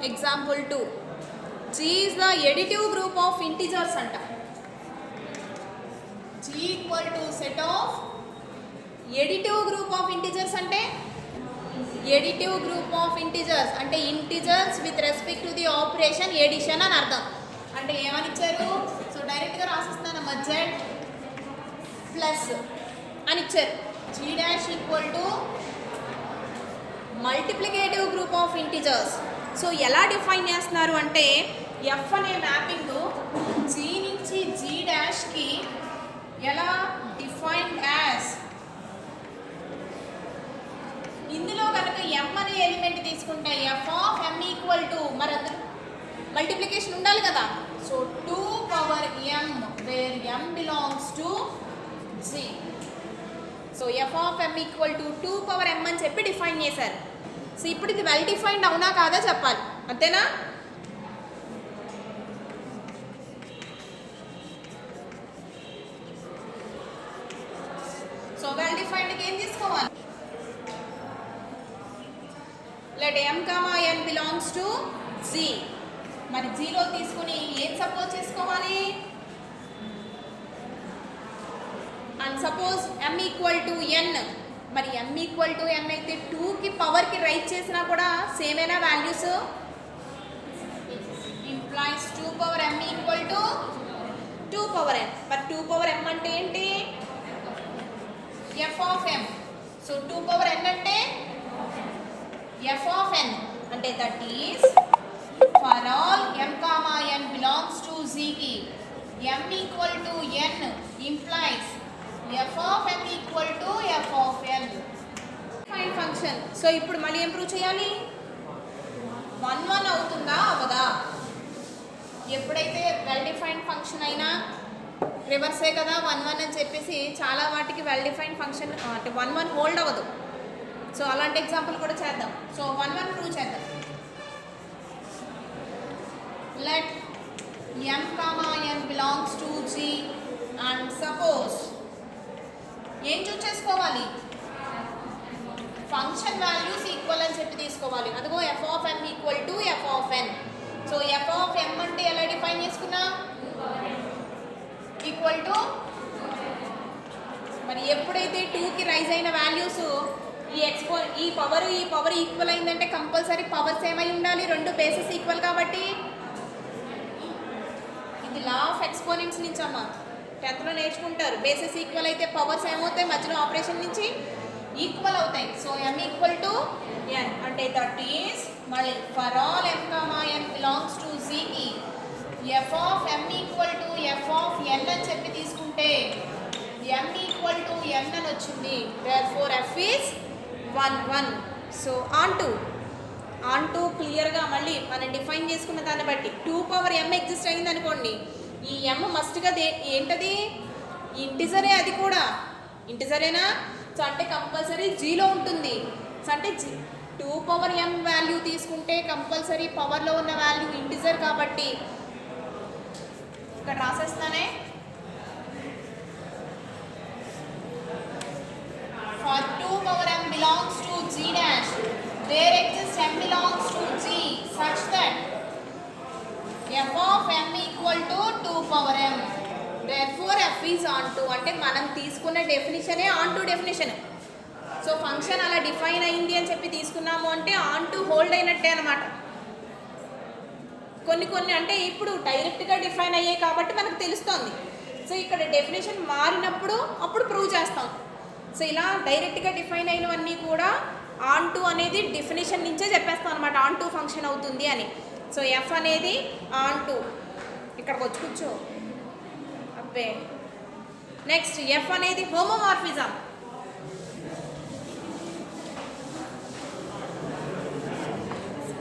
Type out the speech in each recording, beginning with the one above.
Example 2. G is the additive group of integers anta. G equal to set of additive group of integers ante additive group of integers ante integers with respect to the operation addition అని అర్థం. అంటే ఏమని ఇచ్చారు? So డైరెక్ట్గా రాసిస్తున్నానమ్మా z plus అని ఇచ్చారు. G dash equal to multiplicative group of integers. So ఎలా define చేస్తున్నారు అంటే ఎఫ్ అనే మ్యాపింగ్ జీ నుంచి జీ డాష్కి ఎలా డిఫైన్డ్ యాజ్, ఇందులో కనుక ఎం అనే ఎలిమెంట్ తీసుకుంటే F of M equal to, మరి అందులో మల్టిప్లికేషన్ ఉండాలి కదా. So 2 power M where M belongs to G. So F of M equal to 2 power M అని చెప్పి డిఫైన్ చేశారు. సో ఇప్పుడు ఇది వెల్ డిఫైన్డ్ అవునా కాదా చెప్పాలి, అంతేనా? సో వెల్ డిఫైన్డ్కి ఏం తీసుకోవాలి? Let m, n belongs to g. మరి జీరో తీసుకుని ఏం సపోజ్ చేసుకోవాలి? And suppose m equal to n. మరి m ఈక్వల్ టు n అయితే 2కి పవర్కి రైట్ చేసినా కూడా సేమేనా values? Implies 2 power m equal to 2 power n. మరి 2 పవర్ m అంటే ఏంటి? f of m. So 2 power n అంటే f ఆఫ్ n అంటే that is for all m, n belongs to z కి m equal to n implies f of m equal to f of n. Define function. So ఇప్పుడు మళ్ళీ ఏం prove చేయాలి? 1 1 అవుతుందా అవదా? ఎప్పుడైతే well defined function అయినా రివర్సే కదా 1 1 అని చెప్పేసి చాలా వాటికి వెల్ డిఫైన్డ్ ఫంక్షన్ అంటే 1 1 హోల్డ్ అవ్వదు. సో అలాంటి ఎగ్జాంపుల్ కూడా చేద్దాం. సో 1 1 ప్రూవ్ చేద్దాం. Let m, n belongs to g and suppose ఏం చూస్ చేసుకోవాలి? ఫంక్షన్ వాల్యూస్ ఈక్వల్ అని చెప్పి తీసుకోవాలి. అదిగో F of M equal to F of N. So F of M అంటే ఎలా డిఫైన్ చేసుకున్నా? ఈక్వల్ టు, మరి ఎప్పుడైతే 2కి రైజ్ అయిన వాల్యూస్ ఈ పవర్ ఈక్వల్ అయిందంటే కంపల్సరీ పవర్స్ ఏమై ఉండాలి? 2 బేసెస్ ఈక్వల్ కాబట్టి. ఇది లా ఆఫ్ ఎక్స్పోనెంట్స్ నుంచి అమ్మా 10th లో నేర్చుకుంటారు. బేసెస్ ఈక్వల్ అయితే పవర్స్ ఏమవుతాయి? మధ్యలో ఆపరేషన్ నుంచి ఈక్వల్ అవుతాయి. So m equal to n అంటే దట్ ఈస్ మళ్ళీ for all m, n belongs to z కి f of m equal to f of n అని చెప్పి తీసుకుంటే m ఈక్వల్ టు n అని వచ్చింది. Therefore f is 1 1. So on to క్లియర్గా మళ్ళీ మనం డిఫైన్ చేసుకున్న దాన్ని బట్టి 2 పవర్ m ఎగ్జిస్ట్ అయింది అనుకోండి, ఈ m మస్ట్గా ఏంటది? ఇంటిజరే. అది కూడా ఇంటిజరేనా? సో అంటే కంపల్సరీ జీలో ఉంటుంది. సో అంటే 2 పవర్ m వాల్యూ తీసుకుంటే కంపల్సరీ పవర్లో ఉన్న వాల్యూ ఇంటిజర్ కాబట్టి ఇక్కడ రాసేస్తానే. For 2 power m belongs to g dash where exist m belongs to g such that f of m equal to 2 power m. Therefore f is onto. అంటే మనం తీసుకున్న డెఫినిషనే onto definition. So function అలా define అయింది అని చెప్పి తీసుకున్నాము అంటే ఆన్ టు హోల్డ్ అయినట్టే అనమాట. కొన్ని అంటే ఇప్పుడు డైరెక్ట్గా డిఫైన్ అయ్యాయి కాబట్టి మనకు తెలుస్తుంది. సో ఇక్కడ డెఫినేషన్ మారినప్పుడు అప్పుడు ప్రూవ్ చేస్తాం. సో ఇలా డైరెక్ట్గా డిఫైన్ అయినవన్నీ కూడా ఆన్ టు అనేది డెఫినేషన్ నుంచే చెప్పేస్తాం అనమాట, ఆన్ టు ఫంక్షన్ అవుతుంది అని. సో ఎఫ్ అనేది ఆన్ టు. ఇక్కడికి వచ్చి కూర్చో అబ్బే. నెక్స్ట్ ఎఫ్ అనేది హోమోమార్ఫిజం.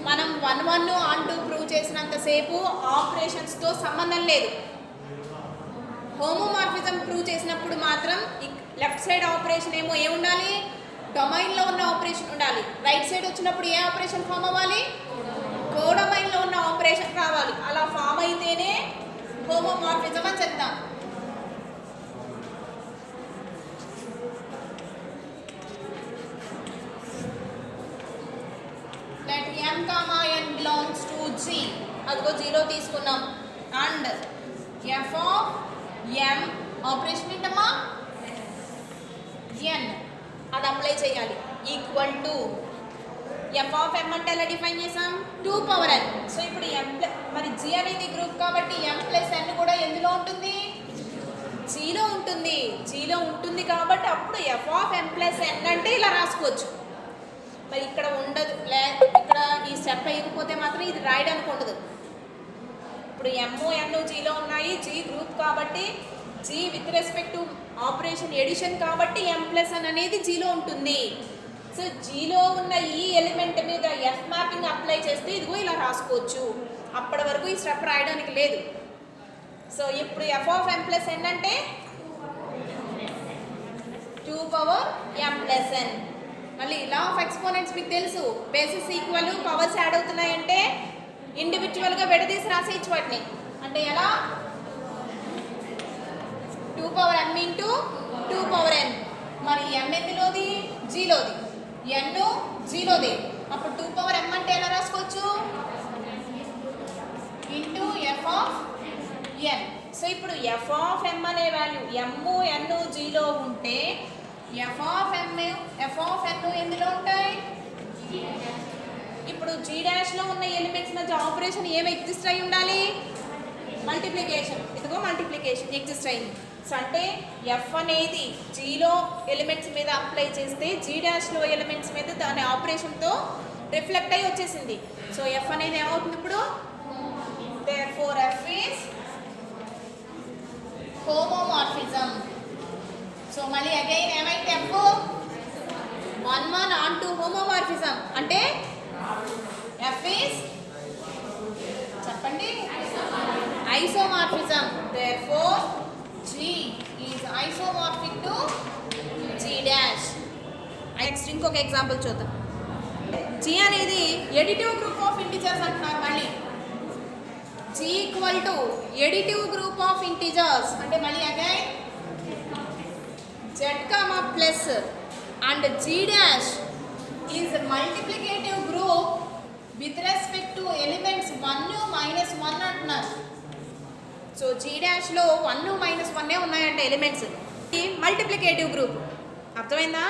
మనం 1 1 ఆన్ టు ప్రూవ్ చేసినంతసేపు ఆపరేషన్స్తో సంబంధం లేదు. హోమోమార్ఫిజం ప్రూవ్ చేసినప్పుడు మాత్రం లెఫ్ట్ సైడ్ ఆపరేషన్ ఏముండాలి? డొమైన్లో ఉన్న ఆపరేషన్ ఉండాలి. రైట్ సైడ్ వచ్చినప్పుడు ఏ ఆపరేషన్ ఫామ్ అవ్వాలి? కోడొమైన్లో ఉన్న ఆపరేషన్ కావాలి. అలా ఫామ్ అయితేనే హోమోమార్ఫిజం అని చెప్తాం. Let m, n belongs to G అదిగో జీరో తీసుకున్నాం and F of M operation ఏంటమ్మా ఎన్ అది అప్లై చేయాలి equal to F of M అంటే ఎలా డిఫైన్ చేసాం 2 పవర్ ఎన్. సో ఇప్పుడు ఎం మరి జీ అనేది గ్రూప్ కాబట్టి ఎం ప్లస్ ఎన్ కూడా ఎందులో ఉంటుంది జీలో ఉంటుంది. జీలో ఉంటుంది కాబట్టి అప్పుడు ఎఫ్ ఆఫ్ ఎం ప్లస్ ఎన్ అంటే ఇలా రాసుకోవచ్చు. మరి ఇక్కడ ఉండదు ఇక్కడ ఈ స్టెప్ వేయకపోతే మాత్రం ఇది రాయడానికి ఉండదు. ఇప్పుడు ఎమ్ ఎన్ జీలో ఉన్నాయి, జీ గ్రూప్ కాబట్టి G with respect to operation addition కాబట్టి ఎం ప్లస్ ఎన్ అనేది జీలో ఉంటుంది. సో జీలో ఉన్న ఈ ఎలిమెంట్ మీద ఎఫ్ మ్యాపింగ్ అప్లై చేస్తే ఇదిగో ఇలా రాసుకోవచ్చు. అప్పటి వరకు ఈ స్టెప్ రాయడానికి లేదు. సో ఇప్పుడు ఎఫ్ ఆఫ్ ఎం ప్లస్ ఎన్ అంటే 2 పవర్ ఎం ప్లస్ ఎన్. మళ్ళీ లా ఆఫ్ ఎక్స్పోనెంట్స్ మీకు తెలుసు, బేసిస్ ఈక్వల్ పవర్స్ యాడ్ అవుతున్నాయంటే ఇండివిజువల్గా విడదీసి రాసేయచ్చు వాటిని. అంటే ఎలా 2 పవర్ ఎం ఇంటూ 2 పవర్ ఎన్. మరి ఎం ఎందులోది జీలోది, ఎన్ జీలోది. అప్పుడు 2 పవర్ ఎం అంటే ఎలా రాసుకోవచ్చు into F of N. So ఇప్పుడు ఎఫ్ ఆఫ్ ఎం అనే వాల్యూ ఎమ్ ఎన్ జీలో ఉంటే ఎఫ్ ఆఫ్ ఎన్ ఎందులో ఉంటాయి. ఇప్పుడు జీ డాష్లో ఉన్న ఎలిమెంట్స్ మధ్య ఆపరేషన్ ఏమి ఎగ్జిస్ట్ అయి ఉండాలి మల్టిప్లికేషన్. ఇదిగో మల్టిప్లికేషన్ ఎగ్జిస్ట్ అయింది. సో అంటే ఎఫ్ అనేది జీలో ఎలిమెంట్స్ మీద అప్లై చేస్తే జీ డాష్లో ఎలిమెంట్స్ మీద దాని ఆపరేషన్తో రిఫ్లెక్ట్ అయ్యి వచ్చేసింది. సో ఎఫ్ అనేది ఏమవుతుంది ఇప్పుడు therefore F is homomorphism. So మళ్ళీ అగైన్ ఏమైతే F 1 on to homomorphism అంటే F is చెప్పండి isomorphism. Therefore G is isomorphic to G dash. Next ఇంకొక ఎగ్జాంపుల్ చూద్దాం. G అనేది ఎడిటివ్ గ్రూప్ ఆఫ్ ఇంటిజర్స్ అంటున్నారు. మళ్ళీ G equal to additive group of integers అంటే మళ్ళీ again Z comma plus and G dash is multiplicative group with respect to elements 1 minus 1 అంటున్నారు. So G dash లో 1 minus 1 ఉన్నాయంటే elements. Multiplicative group అర్థమైందా.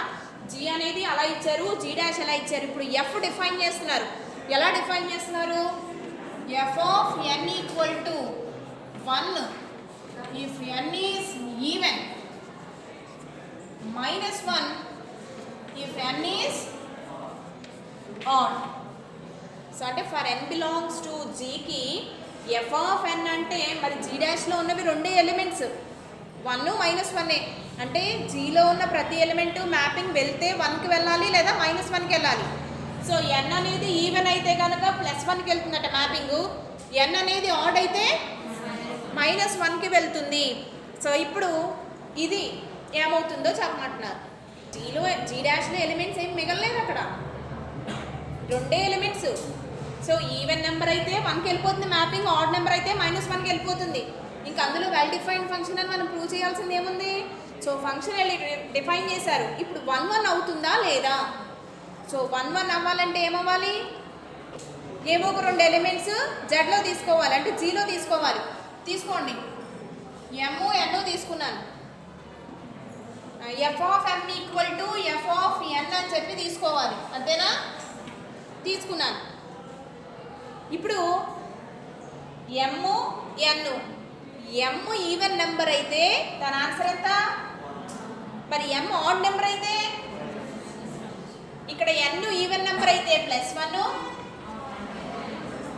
G అనేది అలా ఇచ్చారు, G dash ఎలా ఇచ్చారు. ఇప్పుడు F డిఫైన్ చేస్తున్నారు. ఎలా డిఫైన్ చేస్తున్నారు f of n equal to 1 if n is even, minus 1 if n is odd. So అంటే for n belongs to G కి f of n అంటే మరి G డాష్లో ఉన్నవి రెండే ఎలిమెంట్స్ 1 మైనస్ 1. అంటే జీలో ఉన్న ప్రతి ఎలిమెంట్ మ్యాపింగ్ వెళ్తే 1కి వెళ్ళాలి లేదా -1కి వెళ్ళాలి. సో n అనేది ఈవెన్ అయితే కనుక +1కి వెళ్తుందట మ్యాపింగ్, n అనేది ఆడ్ అయితే -1కి వెళ్తుంది. సో ఇప్పుడు ఇది ఏమవుతుందో చెప్పమంటున్నారు. జీ డాష్లో ఎలిమెంట్స్ ఏం మిగలలేదు అక్కడ, రెండే ఎలిమెంట్స్. సో ఈవెన్ నెంబర్ అయితే 1కి వెళ్ళిపోతుంది మ్యాపింగ్, ఆడ్ నెంబర్ అయితే -1కి వెళ్ళిపోతుంది. ఇంకా అందులో వెల్ డిఫైన్డ్ ఫంక్షన్ అని మనం ప్రూవ్ చేయాల్సింది ఏముంది. సో ఫంక్షన్ డిఫైన్ చేశారు. ఇప్పుడు 1 అవుతుందా లేదా. సో 1 అవ్వాలంటే ఏమవ్వాలి, ఏమో ఒక రెండు ఎలిమెంట్స్ జెడ్లో తీసుకోవాలి, అంటే జీలో తీసుకోవాలి. తీసుకోండి ఎమ్ ఎన్ తీసుకున్నాను, F of M equal to F of N అని చెప్పి తీసుకోవాలి. అంతేనా, తీసుకున్నాను. ఇప్పుడు ఎమ్ ఎన్, ఎమ్ ఈవెన్ నెంబర్ అయితే దాని ఆన్సర్ ఎంత. మరి ఎమ్ ఆడ్ నెంబర్ అయితే ఇక్కడ ఎన్ ఈవెన్ నెంబర్ అయితే +1.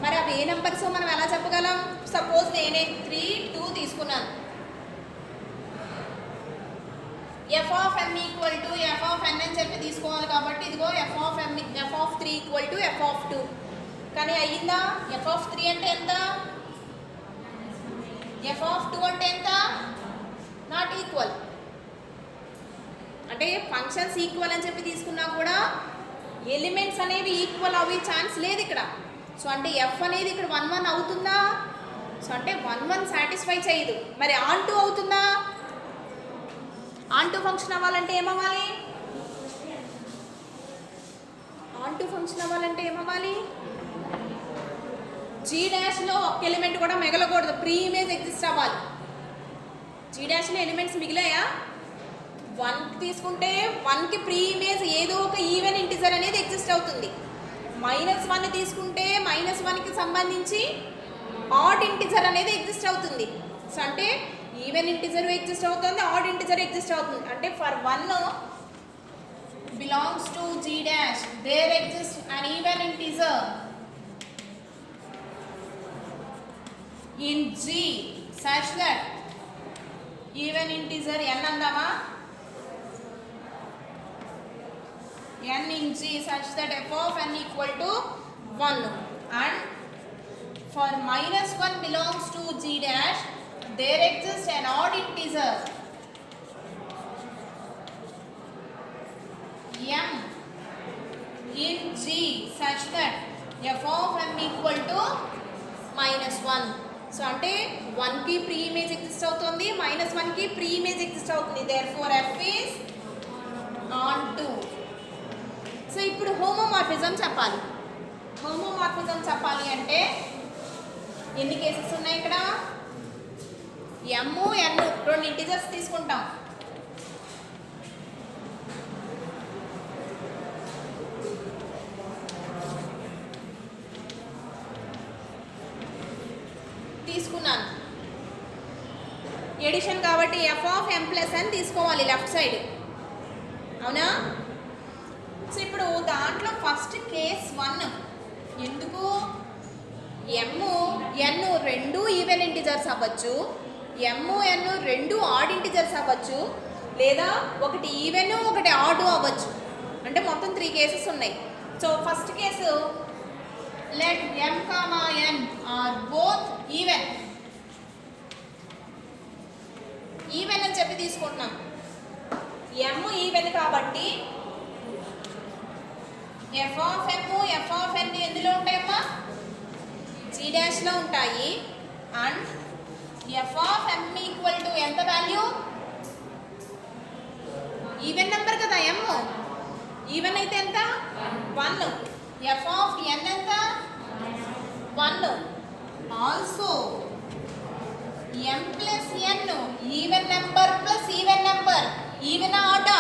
మరి అవి ఏ నెంబర్స్ మనం ఎలా చెప్పగలం. సపోజ్ నేనే 3 2 తీసుకున్నాను. F of M equal to F of N అని చెప్పి తీసుకోవాలి కాబట్టి ఇదిగో F of 3 equal to F of 2. కానీ అయ్యిందా. ఎఫ్ ఆఫ్ 3 అంటే ఎంత, ఎఫ్ ఆఫ్ 2 అంటే ఎంత, నాట్ ఈక్వల్. అంటే ఫంక్షన్స్ ఈక్వల్ అని చెప్పి తీసుకున్నా కూడా ఎలిమెంట్స్ అనేవి ఈక్వల్ అవి ఛాన్స్ లేదు ఇక్కడ. సో అంటే ఎఫ్ అనేది ఇక్కడ 1 అవుతుందా. సో అంటే 1 సాటిస్ఫై చేయదు. మరి ఆన్ 2 అవుతుందా. ఆన్ 2 ఫంక్షన్ అవ్వాలంటే ఏమవ్వాలి, ఆన్ 2 ఫంక్షన్ అవ్వాలంటే ఏమవ్వాలి, జీ డాష్లో ఒక్క ఎలిమెంట్ కూడా మిగలకూడదు, ప్రీ ఇమేజ్ ఎగ్జిస్ట్ అవ్వాలి. జీ డాష్లో ఎలిమెంట్స్ మిగిలాయా? 1 తీసుకుంటే 1కి ప్రీ ఇమేజ్ ఏదో ఒక ఈవెన్ ఇంటిజర్ అనేది ఎగ్జిస్ట్ అవుతుంది. -1 తీసుకుంటే -1కి సంబంధించి ఆడ్ ఇంటిజర్ అనేది ఎగ్జిస్ట్ అవుతుంది. సో అంటే ఈవెన్ ఇంటిజర్ ఎగ్జిస్ట్ అవుతుంది, ఆడ్ ఇంటిజర్ ఎగ్జిస్ట్ అవుతుంది. అంటే for 1 belongs to G dash, there exists an even integer in G such that even integer n andama n in G such that f of n equal to 1, and for -1 belongs to G dash, there exists an odd integer m in G such that f of m equal to -1. So అంటే 1కి pre image exist అవుతుంది, -1కి pre image exist అవుతుంది. therefore f is on 2. So ఇప్పుడు homomorphism చెప్పాలి. Homomorphism చెప్పాలి అంటే ఎన్ని కేసెస్ ఉన్నాయి ఇక్కడ? m n 2 ఇంటిజర్స్ తీసుకుంటాం. తీసుకున్నాను ఎడిషన్ కాబట్టి f of m plus n తీసుకోవాలి లెఫ్ట్ సైడ్, అవునా? సో ఇప్పుడు దాంట్లో ఫస్ట్ కేస్ 1 ఎందుకు? m n రెండు ఈవెన్ ఇంటిజర్స్ అవ్వచ్చు, m n రెండు ఆడ్ ఇంటిజర్స్ అవ్వచ్చు, లేదా ఒకటి ఈవెన్ ఒకటి ఆడ్ అవ్వచ్చు. అంటే మొత్తం 3 కేసెస్ ఉన్నాయి. So first case let m comma n are both even అని చెప్పి తీసుకుంటున్నాం. m ఈవెన్ కాబట్టి f of m f of n ఎందులో ఉంటాయమ్మా? g dash లో ఉంటాయి. And f of m equal to ఎంత వాల్యూ? ఈవెన్ నెంబర్ కదా m, ఈవెన్ అయితే ఎంత? 1. f of n ఎంత? 1. Also m plus n even number plus even number, even ఆడా?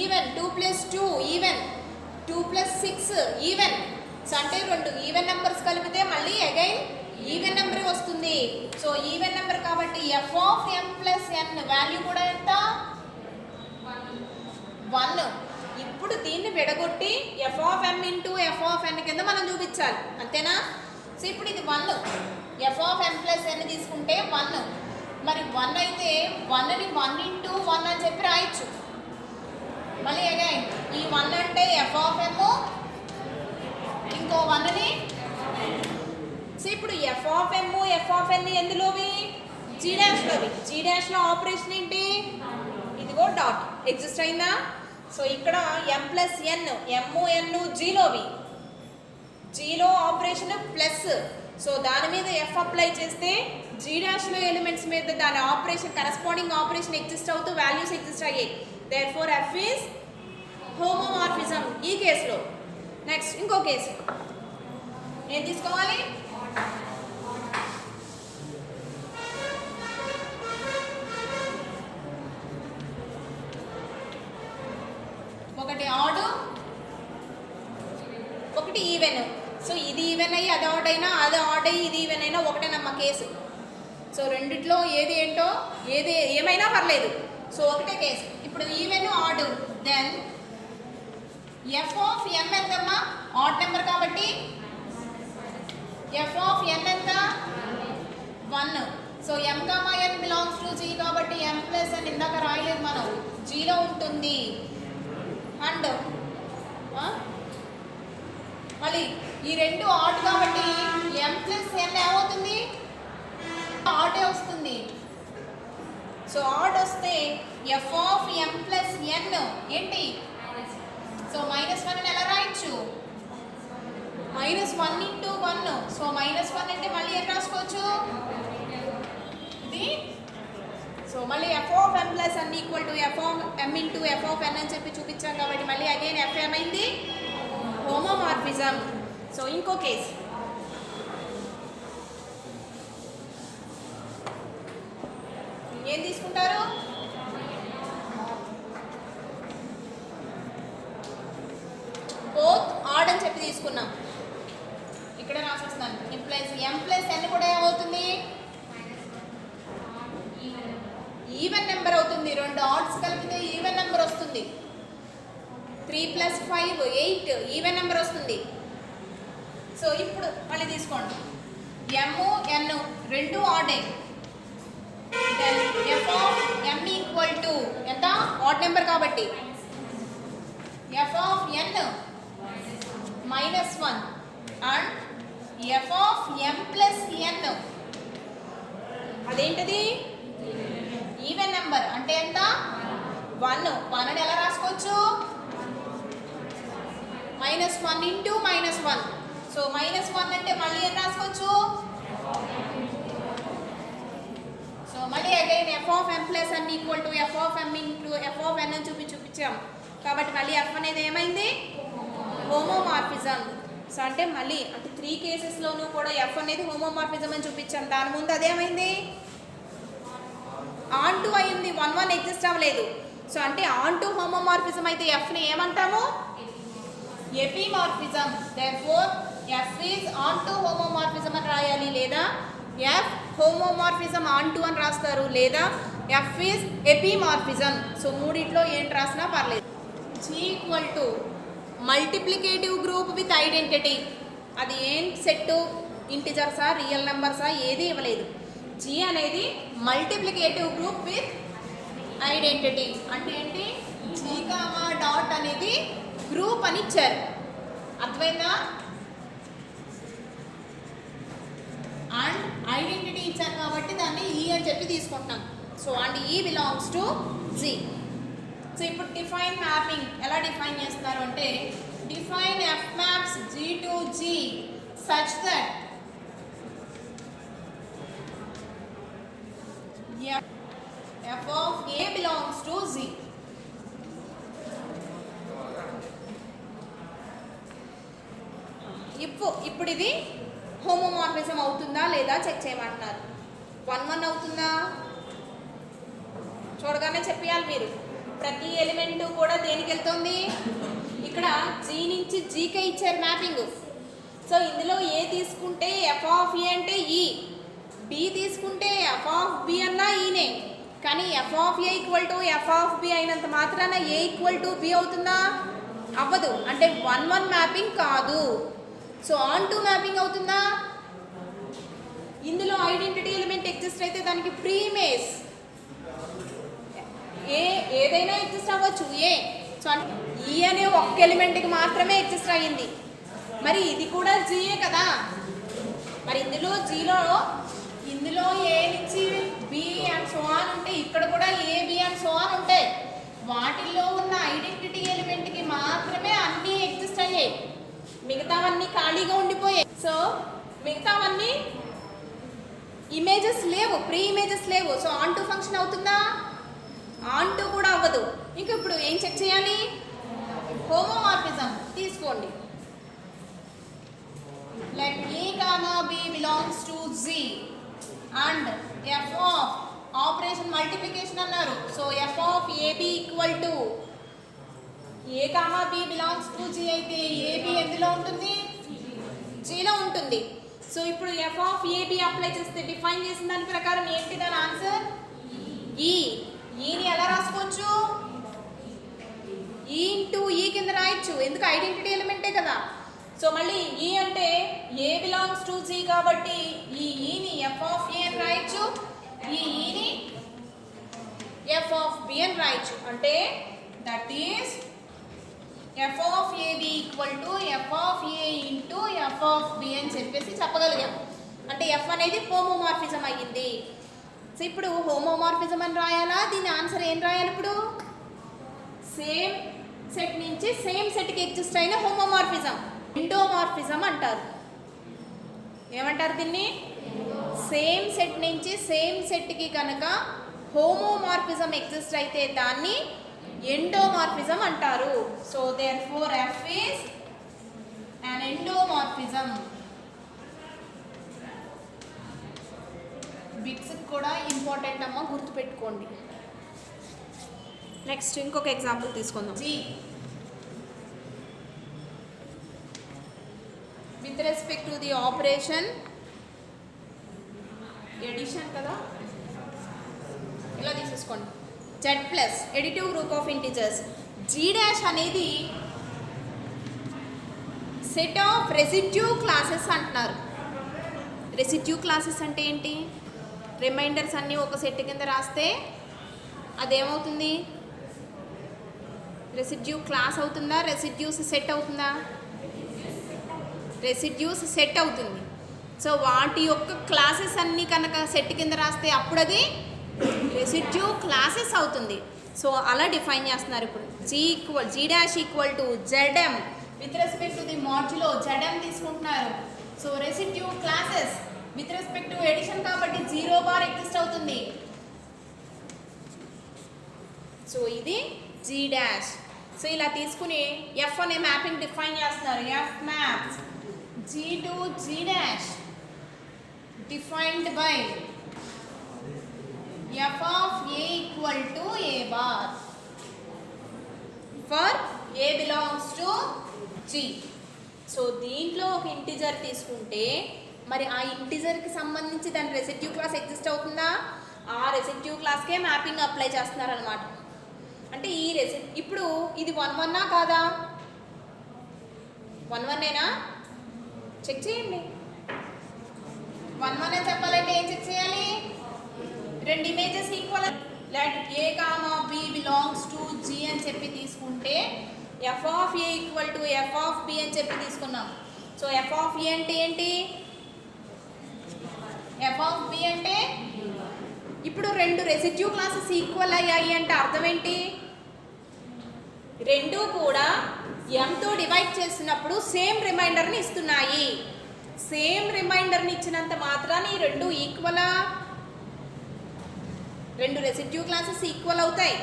Even 2 plus 2 even, 2 plus 6 even. So అంటే 2 even numbers కలిపితే మళ్ళీ again even number వస్తుంది. సో ఈవెన్ నెంబర్ కాబట్టి f of m plus n value కూడా ఎంత? 1. ఇప్పుడు దీన్ని విడగొట్టి f of m into f of n కింద మనం చూపించాలి, అంతేనా? సో ఇప్పుడు ఇది 1, f of m plus n తీసుకుంటే 1. మరి 1 అయితే 1ని 1 ఇంటూ 1 అని చెప్పి రాయొచ్చు. మళ్ళీ అగైన్ ఈ 1 అంటే f of m, ఇంకో 1ని. సో ఇప్పుడు f of m f of n ఎందులోవి? g డాష్లోవి. g డాష్లో ఆపరేషన్ ఏంటి? ఇదిగో డాట్ ఎగ్జిస్ట్ అయిందా? సో ఇక్కడ m plus n m n జీలోవి, జీలో ఆపరేషన్ ప్లస్. సో దాని మీద f అప్లై చేస్తే g డాష్లో ఎలిమెంట్స్ మీద దాని ఆపరేషన్ కరస్పాండింగ్ ఆపరేషన్ ఎగ్జిస్ట్ అవుతూ వాల్యూస్ ఎగ్జిస్ట్ అయ్యాయి. therefore f is హోమోమార్ఫిజం ఈ కేసులో. నెక్స్ట్ ఇంకో కేసు ఏం తీసుకోవాలి? ఒకటి ఆడ్, ఒకటి ఈవెన్. సో ఇది ఈవెన్ అయ్యి అది ఆడ్ అయినా, అది ఆడ్ అయ్యి ఇది ఈవెన్ అయినా ఒకటేనమ్మ కేసు. సో రెండిట్లో ఏది ఏంటో ఏది ఏమైనా పర్లేదు. సో ఒకటే కేసు. ఇప్పుడు even odd, then f of m ఎంతమ్మా? ఆడ్ నెంబర్ కాబట్టి f of n ఎంత? 1. So m comma n belongs to g కాబట్టి m ప్లస్ n ఇందాక రాయలేదు మనం, జీలో ఉంటుంది. అండ్ మళ్ళీ ఈ రెండు ఆడ్ కాబట్టి m ప్లస్ n ఏమవుతుంది? ఆడే వస్తుంది. సో ఆడ్ వస్తే f of m plus n ఏంటి? సో -1 అని ఎలా రాయొచ్చు? -1 ఇంటూ 1. సో -1 అంటే మళ్ళీ ఏం రాసుకోవచ్చు? ఇది. సో మళ్ళీ f of m plus n equal to f of m into f of n అని చెప్పి చూపించాం కాబట్టి మళ్ళీ అగైన్ f ఏమైంది? హోమోమార్ఫిజం. హోమోమార్ఫిజం. సో ఇంకో కేస్, ఏం తీసుకుంటారు? బోత్ ఆడ్ అని చెప్పి తీసుకున్నాం. ఇక్కడ రాసేస్తాను ఇంప్లైస్ m ప్లస్ n కూడా ఏమవుతుంది? ఈవెన్ నెంబర్ అవుతుంది. రెండు ఆడ్స్ కలిపితే ఈవెన్ నెంబర్ వస్తుంది. 3 + 5 8 ఈవెన్ నెంబర్ వస్తుంది. సో ఇప్పుడు మళ్ళీ తీసుకోండి, m n రెండు ఆడే. Then f of m equal to ఎంత? ఆడ్ నెంబర్ కాబట్టి f of n -1 and f of m plus n అదేంటిది? ఈవెన్ నెంబర్ అంటే ఎంత? 1. 1 అని ఎలా రాసుకోవచ్చు? -1 ఇంటూ -1. సో -1 అంటే మళ్ళీ ఏం రాసుకోవచ్చు? సో మళ్ళీ again f of m plus n equal to f of m into f of n అని చూపించాం కాబట్టి మళ్ళీ f అనేది ఏమైంది? హోమోమార్ఫిజం. సో అంటే మళ్ళీ అంటే 3 కేసెస్లోనూ కూడా f అనేది హోమోమార్ఫిజం అని చూపించాం. దాని ముందు అదేమైంది? ఆన్ టు అయింది, 1 1 ఎగ్జిస్ట్ అవ్వలేదు. సో అంటే ఆన్ టు హోమోమార్ఫిజం అయితే ఎఫ్ని ఏమంటాము? Epimorphism. Therefore F is onto homomorphism అని రాయాలి, లేదా ఎఫ్ హోమోమార్ఫిజం ఆన్ టు అని రాస్తారు, లేదా ఎఫ్ ఈజ్ ఎపిమార్ఫిజం. సో మూడిట్లో ఏంటి రాసినా పర్లేదు. G equal to multiplicative group with identity. అది ఏం సెట్? ఇంటిజర్సా రియల్ నెంబర్సా ఏది ఇవ్వలేదు. జీ అనేది మల్టిప్లికేటివ్ గ్రూప్ విత్ ఐడెంటిటీ. అంటే ఏంటి? జీ కామా డాట్ అనేది గ్రూప్ అని ఇచ్చారు. అర్థమైందా? అండ్ ఐడెంటిటీ ఇచ్చారు కాబట్టి దాన్ని ఈ అని చెప్పి తీసుకుంటున్నాం. So and e belongs to G. So ఇప్పుడు డిఫైన్ మ్యాపింగ్ ఎలా డిఫైన్ చేస్తున్నారు అంటే, define F maps G to G such that f of a belongs to z. ఇప్పుడు ఇది హోమోమార్ఫిజం అవుతుందా లేదా చెక్ చేయమంటున్నారు. 1 1 అవుతుందా? చూడగానే చెప్పాలి మీరు. ప్రతి ఎలిమెంట్ కూడా దేనికి వెళ్తుంది? ఇక్కడ జీ నుంచి జీకే ఇచ్చారు మ్యాపింగ్. సో ఇందులో ఏ తీసుకుంటే ఎఫ్ ఆఫ్ ఏ అంటే ఈ, బి తీసుకుంటే ఎఫ్ ఆఫ్ బి అన్నా ఈనే. కానీ F of A equal to F of B అయినంత మాత్రాన ఏ ఈక్వల్ టు బి అవుతుందా? అవ్వదు. అంటే 1 1 మ్యాపింగ్ కాదు. సో ఆన్ టు మ్యాపింగ్ అవుతుందా? ఇందులో ఐడెంటిటీ ఎలిమెంట్ ఎగ్జిస్ట్ అయితే దానికి ప్రీమేస్ ఏదైనా ఎగ్జిస్ట్ అవ్వచ్చు ఏ. సో అంటే ఈ అనే ఒక్క ఎలిమెంట్కి మాత్రమే ఎగ్జిస్ట్ అయ్యింది. మరి ఇది కూడా జీయే కదా. మరి ఇందులో ఏ నుంచి బి అండ్ సో ఆన్ ఉంటే ఇక్కడ కూడా A B and so on ఉంటాయి. వాటిల్లో ఉన్న ఐడెంటిటీ ఎలిమెంట్కి మాత్రమే అన్నీ ఎగ్జిస్ట్ అయ్యాయి, మిగతావన్నీ ఖాళీగా ఉండిపోయాయి. సో మిగతావన్నీ ఇమేజెస్ లేవు, ప్రీ ఇమేజెస్ లేవు. సో ఆన్ టు ఫంక్షన్ అవుతుందా? ఆన్ టు కూడా అవ్వదు. ఇంక ఇప్పుడు ఏం చెక్ చేయాలి? హోమోమార్ఫిజం తీసుకోండి. let a comma b belongs to z and f of operation multiplication అన్నారు. So f of ab equal to a comma b belongs to g అయితే ab ఎందులో ఉంటుంది? g లో ఉంటుంది. సో ఇప్పుడు f of ab అప్లై చేస్తే define చేసిన దాని ప్రకారం ఏంటి దాని ఆన్సర్? e. ఈని ఎలా రాసుకోవచ్చు? e ఇంటూ ఈ కింద రాయొచ్చు, ఎందుకు ఐడెంటిటీ ఎలిమెంటే కదా. సో మళ్ళీ ఈ అంటే ఏ బిలాంగ్స్ టు జీ కాబట్టి ఈ ఈని ఎఫ్ ఆఫ్ ఏ అని రాయొచ్చు, ఈ ఈని ఎఫ్ ఆఫ్ బి అని రాయొచ్చు. అంటే that is F of AB equal to F of A into F of B అని చెప్పేసి చెప్పగలిగాం. అంటే ఎఫ్ అనేది హోమోమార్ఫిజం అయ్యింది. సో ఇప్పుడు హోమోమార్ఫిజం అని రాయాలా? దీని ఆన్సర్ ఏం రాయాలి? ఇప్పుడు సేమ్ సెట్ నుంచి సేమ్ సెట్కి ఎగ్జిస్ట్ అయిన హోమోమార్ఫిజం ఎండోమార్ఫిజం అంటారు. ఏమంటారు దీన్ని? సేమ్ సెట్ నుంచి సేమ్ సెట్కి కనుక హోమోమార్ఫిజం ఎగ్జిస్ట్ అయితే దాన్ని ఎండోమార్ఫిజం అంటారు. So therefore F is an endomorphism. Bits కూడా ఇంపార్టెంట్ అమ్మ, గుర్తుపెట్టుకోండి. నెక్స్ట్ ఇంకొక ఎగ్జాంపుల్ తీసుకుందాం. G with respect to the operation addition కదా, ఇలా తీసేసుకోండి. Z plus additive group of integers. G dash అనేది సెట్ ఆఫ్ రెసిడ్యూ క్లాసెస్ అంటున్నారు. రెసిడ్యూ క్లాసెస్ అంటే ఏంటి? రిమైండర్స్ అన్నీ ఒక సెట్ కింద రాస్తే అదేమవుతుంది? రెసిడ్యూ క్లాస్ అవుతుందా, రెసిడ్యూస్ సెట్ అవుతుందా? రెసిడ్యూస్ సెట్ అవుతుంది. సో వాటి యొక్క క్లాసెస్ అన్నీ కనుక సెట్ కింద రాస్తే అప్పుడు అది రెసిడ్యూ క్లాసెస్ అవుతుంది. సో అలా డిఫైన్ చేస్తున్నారు. ఇప్పుడు G dash equal to ZM with respect to the modulo ZM తీసుకుంటున్నారు. So residue classes with respect to addition కాబట్టి 0 బార్ ఎగ్జిస్ట్ అవుతుంది. సో ఇది జీ డాష్. సో ఇలా తీసుకుని ఎఫ్ అనే మ్యాపింగ్ డిఫైన్ చేస్తున్నారు. F maps G to G dash defined by F of A equal to A bar for A belongs to G. So దీంట్లో ఒక integer తీసుకుంటే మరి ఆ ఇంటిజర్కి సంబంధించి దాని రెసిడ్యూ క్లాస్ ఎగ్జిస్ట్ అవుతుందా? ఆ రెసిడ్యూ క్లాస్కే మ్యాపింగ్ అప్లై చేస్తున్నారు అనమాట. అంటే ఈ ఇప్పుడు ఇది 1 కాదా? 1 చెక్ చేయండి. 1 చెప్పాలంటే ఏం చెక్ చేయాలి? 2 images equal. Let A comma B belongs to G అని చెప్పి తీసుకుంటే F of A equal to F of B అని చెప్పి తీసుకున్నాం. సో ఎఫ్ ఆఫ్ ఏ అంటే ఏంటి? ఎఫ్ ఆఫ్ బి అంటే ఇప్పుడు 2 రెసిడ్యూ క్లాసెస్ ఈక్వల్ అయ్యాయి అంటే అర్థం ఏంటి? 2 కూడా ఎంతో డివైడ్ చేసినప్పుడు సేమ్ రిమైండర్ని ఇస్తున్నాయి. సేమ్ రిమైండర్ని ఇచ్చినంత మాత్రాన్ని ఈ 2 ఈక్వలా? 2 రెసిడ్యూ క్లాసెస్ ఈక్వల్ అవుతాయి.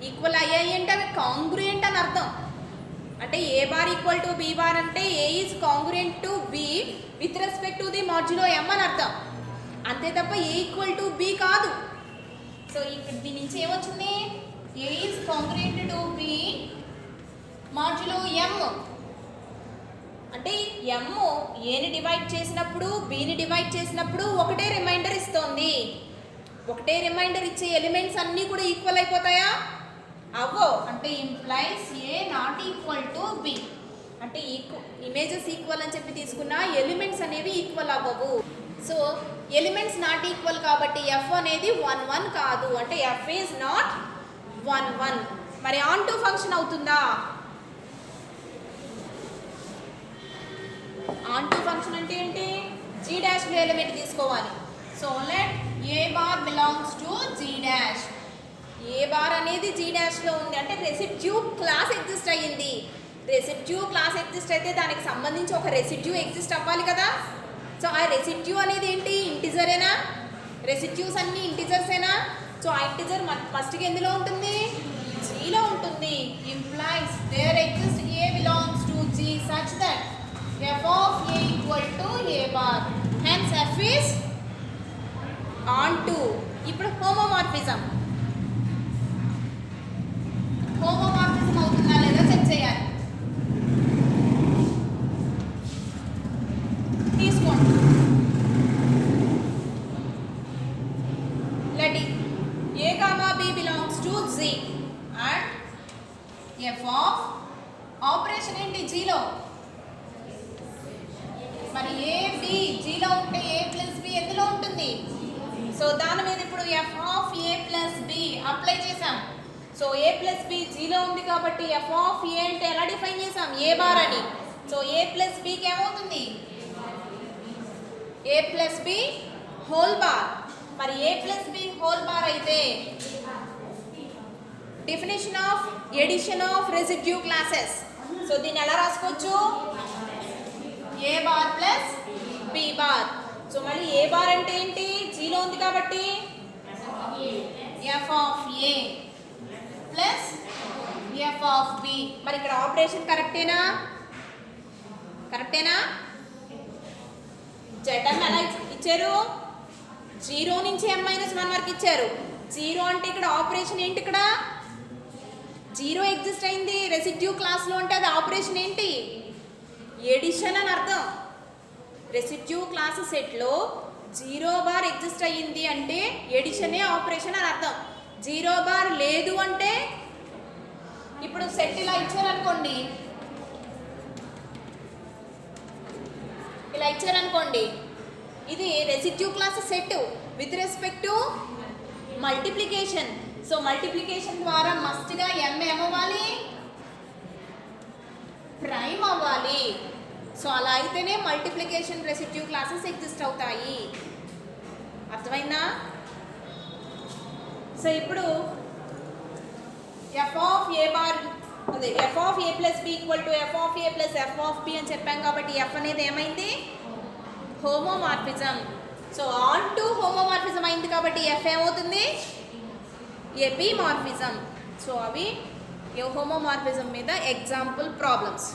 ఈక్వల్ అయ్యాయి అంటే అవి కాంగ్రుయెంట్ అని అర్థం. అంటే A bar equal to B bar అంటే A is congruent to B with respect to the modulo M అని అర్థం. అంతే తప్ప ఏ ఈక్వల్ టు బి కాదు. సో ఇక్కడ దీని నుంచి ఏమొచ్చింది? A is congruent to B modulo M. అంటే ఎం ఏని డివైడ్ చేసినప్పుడు బిని డివైడ్ చేసినప్పుడు ఒకటే రిమైండర్ ఇస్తోంది. ఒకటే రిమైండర్ ఇచ్చే ఎలిమెంట్స్ అన్నీ కూడా ఈక్వల్ అయిపోతాయా? అవ్వో. అంటే implies A not equal to B. అంటే ఇమేజెస్ ఈక్వల్ అని చెప్పి తీసుకున్నా ఎలిమెంట్స్ అనేవి ఈక్వల్ అవ్వవు. సో ఎలిమెంట్స్ నాట్ ఈక్వల్ కాబట్టి ఎఫ్ అనేది 1 కాదు. అంటే ఎఫ్ ఈజ్ నాట్ 1 మరి ఆన్ టు ఫంక్షన్ అవుతుందా? ఆన్ టు ఫంక్షన్ అంటే ఏంటి? జీ డాష్ ఎలిమెంట్ తీసుకోవాలి. So let A bar belongs to G dash. A bar అనేది జీ డాష్లో ఉంది అంటే రెసిడ్యూ క్లాస్ ఎగ్జిస్ట్ అయ్యింది. రెసిడ్యూ క్లాస్ ఎగ్జిస్ట్ అయితే దానికి సంబంధించి ఒక రెసిడ్యూ ఎగ్జిస్ట్ అవ్వాలి కదా. సో ఆ రెసిడ్యూ అనేది ఏంటి? ఇంటిజరేనా? రెసిడ్యూస్ అన్నీ ఇంటిజర్సేనా? సో ఆ ఇంటిజర్ ఫస్ట్కి ఎందులో ఉంటుంది? జీలో ఉంటుంది. Implies there exist A belongs to G such that F of A equal to A bar. Hence F is onto. ఇప్పుడు హోమోమార్ఫిజం. హోమోమార్ఫిజం అవుతుందా లేదా చెక్ చేయాలి. తీసుకోండి. Let A comma B belongs to G and F of operation ఏంటి? జీలో. మరి A B జీలో ఉంటే ఏ plus B ఎందులో ఉంటుంది? సో దాని మీద ఇప్పుడు F of A plus B apply చేసాం. సో ఏ ప్లస్ బి జీలో ఉంది కాబట్టి ఎఫ్ ఆఫ్ ఏ అంటే ఎలా డిఫైన్ చేసాం? ఏ బార్ అని. సో ఏ ప్లస్ బికి ఏమవుతుంది? A plus B whole bar. మరి A plus B whole bar అయితే definition of addition of residue classes. So దీన్ని ఎలా రాసుకోవచ్చు? A bar plus B bar. So మళ్ళీ ఏ బార్ అంటే ఏంటి? జీలో ఉంది కాబట్టి F of A plus F of B. మరి ఇక్కడ ఆపరేషన్ కరెక్టేనా? కరెక్ట్. అంతేనా? జెడ్ ఎలా ఇచ్చారు? 0 నుంచి m-1 వరకు ఇచ్చారు. 0 అంటే ఇక్కడ ఆపరేషన్ ఏంటి? ఇక్కడ 0 ఎగ్జిస్ట్ అయింది రెసిడ్యూ క్లాస్లో అంటే అది ఆపరేషన్ ఏంటి? ఎడిషన్ అని అర్థం. రెసిడ్యూ క్లాస్ సెట్లో 0 బార్ ఎగ్జిస్ట్ అయ్యింది అంటే ఎడిషనే ఆపరేషన్ అని అర్థం. 0 బార్ లేదు అంటే ఇప్పుడు సెట్ ఇలా ఇచ్చారనుకోండి, ఇలా ఇచ్చారనుకోండి, ఇది residue class set with respect to multiplication. So multiplication ద్వారా మస్ట్గా m ఏమవ్వాలి? ప్రైమ్ అవ్వాలి. సో అలా అయితేనే మల్టిప్లికేషన్ రెసిడ్యూ క్లాసెస్ ఎగ్జిస్ట్ అవుతాయి. అర్థమైందా? సో ఇప్పుడు f ఆఫ్ a బార్ అదే f of a plus b equal to f of a plus f of b అని చెప్పాం కాబట్టి f అనేది ఏమైంది? Homomorphism. So on to homomorphism అయింది కాబట్టి f ఏమవుతుంది? ఎపిమార్ఫిజం. సో అవి హోమోమార్ఫిజం మీద ఎగ్జాంపుల్ ప్రాబ్లమ్స్.